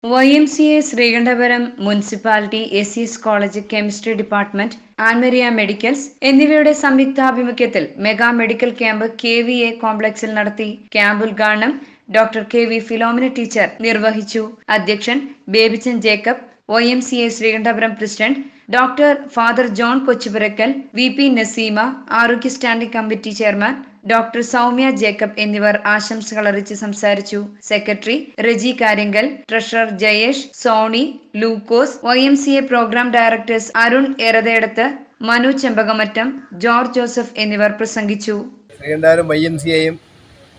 YMCA Sreekandapuram municipality S college chemistry department Ann Maria medicals എന്നിവയുടെ സംയുക്താഭിമുഖ്യത്തിൽ mega medical camp KVA കോംപ്ലക്സിൽ നടത്തി. Camp ഉദ്ഘാടനം ഡോക്ടർ KV ഫിലോമിന ടീച്ചർ നിർവഹിച്ചു. അധ്യക്ഷൻ Babychan Jacob, YMCA Sreekandapuram president doctor father John Kochupurackal, VP Naseema, ആരോഗ്യ standing committee chairman doctor Soumya Jacob എന്നിവർ ആശംസകൾ അറിയിച്ച് സംസാരിച്ചു. Secretary Reji Karyankal, treasurer Jayesh, Soni, Lukose, YMCA programme directors Arun Erathedath, Manu Chembakamattom, George Joseph എന്നിവർ പ്രസംഗിച്ചു. ശ്രീകണ്ഠപുരം YMCAയും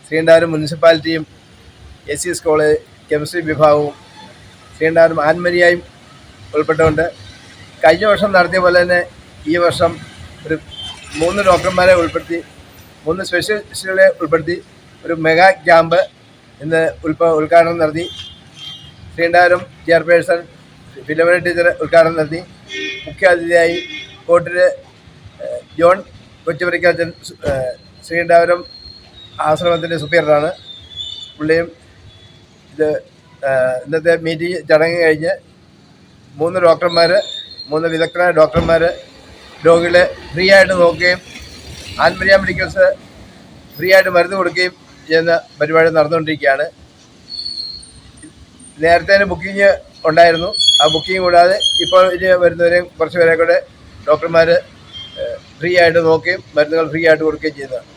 ശ്രീകണ്ഠപുരം മുനിസിപ്പാലിറ്റിയും SES കോളേജ് കെമിസ്ട്രി വിഭാഗവും ശ്രീകണ്ഠപുരം ആൻമരിയായും ഉൾപ്പെട്ടുകൊണ്ട് കഴിഞ്ഞ വർഷം നടത്തിയ പോലെ തന്നെ ഈ വർഷം ഒരു 3 ഡോക്ടർമാരെ ഉൾപ്പെടുത്തി 3 സ്പെഷ്യലിസ്റ്റുകളെ ഉൾപ്പെടുത്തി ഒരു മെഗാ ക്യാമ്പ് ഇന്ന് ഉദ്ഘാടനം നടത്തി. ശ്രീകണ്ഠപുരം ചെയർപേഴ്സൺ ഫിലോമിന ടീച്ചർ ഉദ്ഘാടനം നടത്തി. മുഖ്യ അതിഥിയായി കോട്ടൂര് ജോൺ കൊച്ചുപുരയ്ക്കൽ ശ്രീകണ്ഠപുരം ആശ്രമത്തിൻ്റെ സുപ്പീരിയറാണ്. പുള്ളിയും ഇന്നത്തെ മീറ്റിംഗ് ചടങ്ങ് കഴിഞ്ഞ് 3 ഡോക്ടർമാർ 3 വിദഗ്ധരായ ഡോക്ടർമാർ രോഗികളെ ഫ്രീ ആയിട്ട് നോക്കുകയും ആൻമരിയ മെഡിക്കൽസ് ഫ്രീ ആയിട്ട് മരുന്ന് കൊടുക്കുകയും ചെയ്യുന്ന പരിപാടി നടന്നുകൊണ്ടിരിക്കുകയാണ്. നേരത്തെ ബുക്കിംഗ് ഉണ്ടായിരുന്നു. ആ ബുക്കിംഗ് കൂടാതെ ഇപ്പോൾ ഇനി വരുന്നവരെയും കുറച്ച് പേരെ കൂടെ ഡോക്ടർമാർ ഫ്രീ ആയിട്ട് നോക്കുകയും മരുന്നുകൾ ഫ്രീ ആയിട്ട് കൊടുക്കുകയും ചെയ്യുന്നതാണ്.